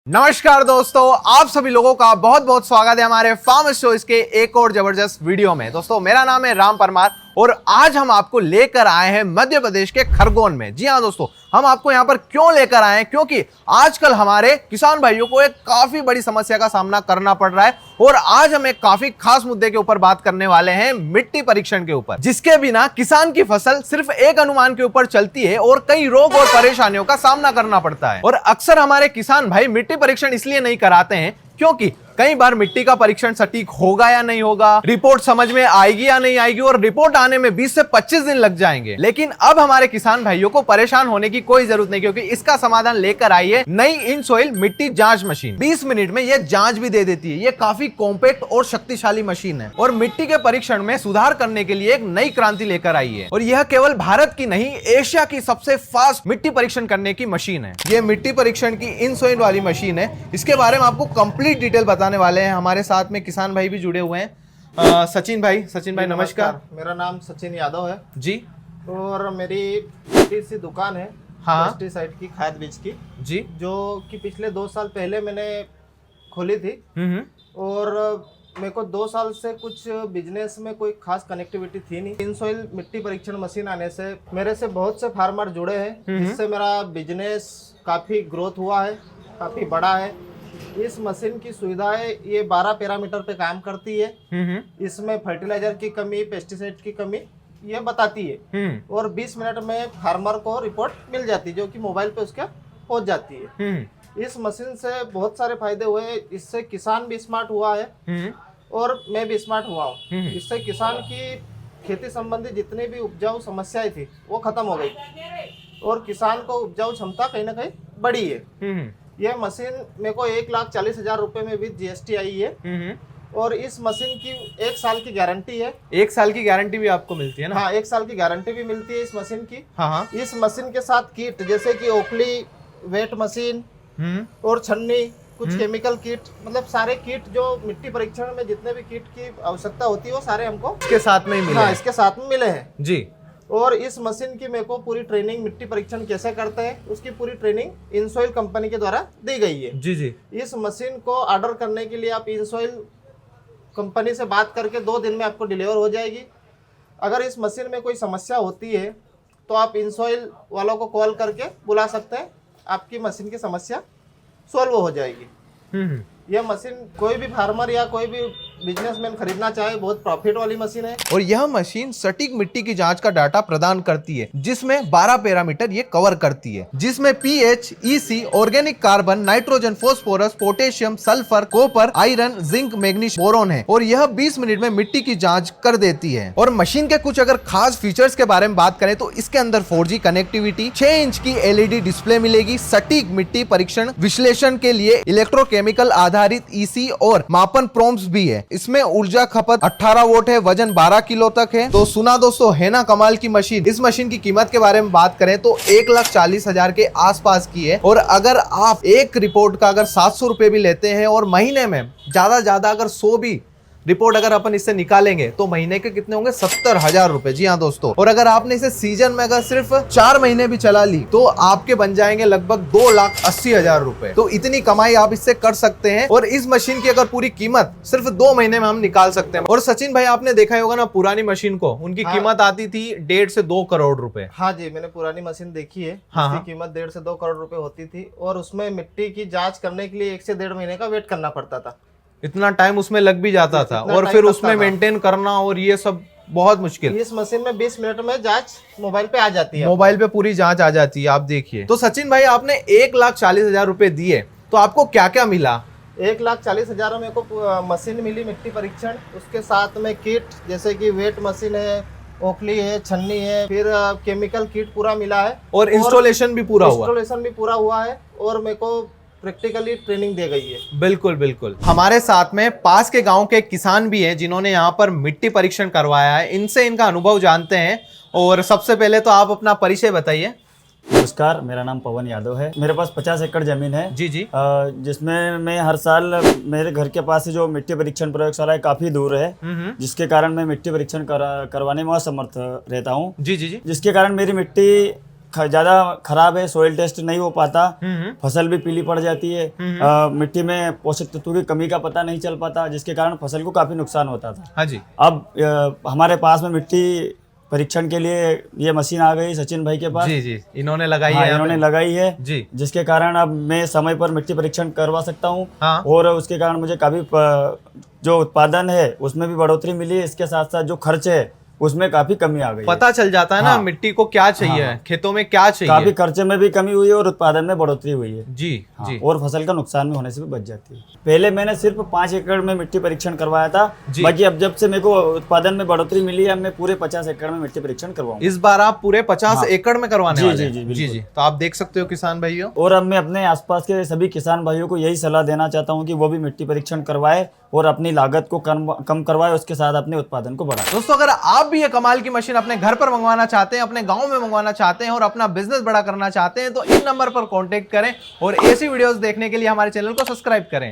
नमस्कार दोस्तों, आप सभी लोगों का बहुत बहुत स्वागत है हमारे फार्मर्स चॉइस के एक और जबरदस्त वीडियो में। दोस्तों, मेरा नाम है राम परमार और आज हम आपको लेकर आए हैं मध्य प्रदेश के खरगोन में। जी हाँ दोस्तों, हम आपको यहाँ पर क्यों लेकर आए हैं, क्योंकि आजकल हमारे किसान भाइयों को एक काफी बड़ी समस्या का सामना करना पड़ रहा है और आज हम एक काफी खास मुद्दे के ऊपर बात करने वाले हैं, मिट्टी परीक्षण के ऊपर, जिसके बिना किसान की फसल सिर्फ एक अनुमान के ऊपर चलती है और कई रोग और परेशानियों का सामना करना पड़ता है। और अक्सर हमारे किसान भाई मिट्टी परीक्षण इसलिए नहीं कराते हैं क्योंकि कई बार मिट्टी का परीक्षण सटीक होगा या नहीं होगा, रिपोर्ट समझ में आएगी या नहीं आएगी और रिपोर्ट आने में 20 से 25 दिन लग जाएंगे। लेकिन अब हमारे किसान भाइयों को परेशान होने की कोई जरूरत नहीं, क्योंकि इसका समाधान लेकर आई है नई इन सॉइल मिट्टी जांच मशीन। 20 मिनट में यह जांच भी दे देती है। यह काफी कॉम्पैक्ट और शक्तिशाली मशीन है और मिट्टी के परीक्षण में सुधार करने के लिए एक नई क्रांति लेकर आई है। और यह केवल भारत की नहीं, एशिया की सबसे फास्ट मिट्टी परीक्षण करने की मशीन है। यह मिट्टी परीक्षण की इन सॉइल वाली मशीन है। इसके बारे में आपको कंप्लीट डिटेल बताने वाले हैं। हमारे साथ में किसान भाई भी जुड़े हुए हैं। सचिन भाई नमस्कार। मेरा नाम सचिन यादव है जी। और मेरी छोटी सी दुकान है पेस्टिसाइड की, खाद बीज की जी, जो कि पिछले 2 साल पहले मैंने खोली थी। और मेरे को 2 साल से कुछ बिजनेस में कोई खास कनेक्टिविटी थी नहीं। इन सॉइल मिट्टी परीक्षण मशीन आने से मेरे से बहुत से फार्मर जुड़े हैं, जिससे मेरा बिजनेस काफ़ी ग्रोथ हुआ है, काफ़ी बड़ा है। इस मशीन की सुविधाएं ये 12 पैरामीटर पे काम करती है। इसमें फर्टिलाइजर की कमी, पेस्टिसाइड की कमी ये बताती है और 20 मिनट में फार्मर को रिपोर्ट मिल जाती है, जो कि मोबाइल पे उसके पहुंच जाती है। इस मशीन से बहुत सारे फायदे हुए हैं। इससे किसान भी स्मार्ट हुआ है और मैं भी स्मार्ट हुआ हूँ। इससे किसान की खेती संबंधी जितनी भी उपजाऊ समस्याएं थी वो खत्म हो गई और किसान को उपजाऊ क्षमता कहीं ना कहीं बढ़ी है। यह मशीन मेरे को 1,40,000 रुपए में भी GST आई है और इस मशीन की 1 साल की गारंटी है। 1 साल की गारंटी भी आपको मिलती है ना? हाँ, 1 साल की गारंटी भी मिलती है इस मशीन की। हाँ। इस मशीन के साथ किट जैसे कि ओखली, वेट मशीन और छन्नी, कुछ केमिकल किट, मतलब सारे किट जो मिट्टी परीक्षण में जितने भी किट की आवश्यकता होती है वो सारे हमको इसके साथ में ही मिले। हाँ, इसके साथ में मिले हैं जी। और इस मशीन की मेरे को पूरी ट्रेनिंग, मिट्टी परीक्षण कैसे करते हैं उसकी पूरी ट्रेनिंग इनसॉइल कंपनी के द्वारा दी गई है। जी। इस मशीन को ऑर्डर करने के लिए आप इनसॉइल कंपनी से बात करके 2 दिन में आपको डिलीवर हो जाएगी। अगर इस मशीन में कोई समस्या होती है तो आप इनसॉइल वालों को कॉल करके बुला सकते हैं, आपकी मशीन की समस्या सॉल्व हो जाएगी। यह मशीन कोई भी फार्मर या कोई भी बिजनेसमैन खरीदना चाहे, बहुत प्रॉफिट वाली मशीन है। और यह मशीन सटीक मिट्टी की जांच का डाटा प्रदान करती है, जिसमें 12 पैरामीटर ये कवर करती है, जिसमें pH, EC, organic carbon, nitrogen, phosphorus, potassium, sulphur, copper, iron, zinc, magnesium, boron है। और यह 20 मिनट में मिट्टी की जांच कर देती है। और मशीन के कुछ अगर खास फीचर्स के बारे में बात करें तो इसके अंदर 4G कनेक्टिविटी, 6 इंच की LED डिस्प्ले मिलेगी, सटीक मिट्टी परीक्षण विश्लेषण के लिए इलेक्ट्रोकेमिकल आधारित ईसी और मापन प्रॉम्प्ट्स भी है। इसमें ऊर्जा खपत 18 वोट है, वजन 12 किलो तक है। तो सुना दोस्तों, है ना कमाल की मशीन। इस मशीन की कीमत के बारे में बात करें तो 1,40,000 के आसपास की है। और अगर आप एक रिपोर्ट का अगर 700 रुपए भी लेते हैं और महीने में ज्यादा अगर 100 भी रिपोर्ट अगर अपन इससे निकालेंगे तो महीने के कितने होंगे? 70,000 रुपए। जी हाँ दोस्तों। और अगर आपने इसे सीजन में अगर सिर्फ 4 महीने भी चला ली तो आपके बन जाएंगे लगभग 2,80,000 रुपए। तो इतनी कमाई आप इससे कर सकते हैं और इस मशीन की अगर पूरी कीमत सिर्फ 2 महीने में हम निकाल सकते हैं। और सचिन भाई, आपने देखा ही होगा ना, पुरानी मशीन को उनकी कीमत आती थी 1.5 से 2 करोड़ रुपए। हाँ जी, मैंने पुरानी मशीन देखी है। उसकी कीमत 1.5 से 2 करोड़ रुपए होती थी और उसमें मिट्टी की जांच करने के लिए 1 से 1.5 महीने का वेट करना पड़ता था। इतना टाइम उसमें लग भी जाता था और फिर उसमें मेंटेन करना और ये सब बहुत मुश्किल। इस मशीन में 20 मिनट में जांच मोबाइल पे आ जाती है। मोबाइल पे पूरी जांच आ जाती है, आप देखिए। तो सचिन भाई, आपने 1,40,000 रुपए दिए तो आपको क्या क्या मिला? 1,40,000 में को मशीन मिली मिट्टी परीक्षण, उसके साथ में किट जैसे कि वेट मशीन है, ओखली है, छन्नी है, फिर केमिकल किट पूरा मिला है और इंस्टॉलेशन भी पूरा हुआ है और मेरे को प्रैक्टिकली ट्रेनिंग दी गई है। बिल्कुल। हमारे साथ में पास के गांव के किसान भी हैं जिन्होंने यहाँ पर मिट्टी परीक्षण करवाया है। इनसे इनका अनुभव जानते हैं। और सबसे पहले तो आप अपना परिचय बताइए। नमस्कार, मेरा नाम पवन यादव है। मेरे पास 50 एकड़ जमीन है। जी। जिसमें मैं हर साल, मेरे घर के पास से जो मिट्टी परीक्षण प्रयोगशाला है काफी दूर है, जिसके कारण मैं मिट्टी परीक्षण करवाने में असमर्थ रहता हूँ। जी। जिसके कारण मेरी मिट्टी ज्यादा खराब है, सोइल टेस्ट नहीं हो पाता, फसल भी पीली पड़ जाती है, मिट्टी में पोषक तत्वों की कमी का पता नहीं चल पाता, जिसके कारण फसल को काफी नुकसान होता था। हाँ जी। अब हमारे पास में मिट्टी परीक्षण के लिए ये मशीन आ गई सचिन भाई के पास। जी जी, इन्होंने लगाई हाँ, है। इन्होंने लगाई है जी। जिसके कारण अब मैं समय पर मिट्टी परीक्षण करवा सकता हूँ। हाँ। और उसके कारण मुझे काफी जो उत्पादन है उसमें भी बढ़ोतरी मिली है, इसके साथ साथ जो खर्च है उसमें काफी कमी आ गई है। पता चल जाता है ना हाँ। मिट्टी को क्या चाहिए, हाँ। खेतों में क्या चाहिए। काफी खर्चे में भी कमी हुई है और उत्पादन में बढ़ोतरी हुई है। जी हाँ, जी। और फसल का नुकसान भी होने से भी बच जाती है। पहले मैंने सिर्फ 5 एकड़ में मिट्टी परीक्षण करवाया था, जी। बाकी अब जब से मेरे को उत्पादन में बढ़ोतरी मिली है, अब मैं पूरे 50 एकड़ में मिट्टी परीक्षण करवाऊंगा। इस बार आप पूरे 50 हाँ। एकड़ में करवाने जी, वाले जी, हैं। जी, जी बिल्कुल। जी। तो आप देख सकते हो किसान भाइयों। और अब मैं अपने आसपास के सभी किसान भाइयों को यही सलाह देना चाहता हूं कि वो भी मिट्टी परीक्षण करवाए और अपनी लागत को कम करवाए, उसके साथ अपने उत्पादन को बढ़ाए। दोस्तों, अगर आप भी ये कमाल की मशीन अपने घर पर मंगवाना चाहते हैं, अपने गांव में मंगवाना चाहते हैं और अपना बिजनेस बड़ा करना चाहते हैं, तो इन नंबर पर कांटेक्ट करें और ऐसी वीडियोस देखने के लिए हमारे चैनल को सब्सक्राइब करें।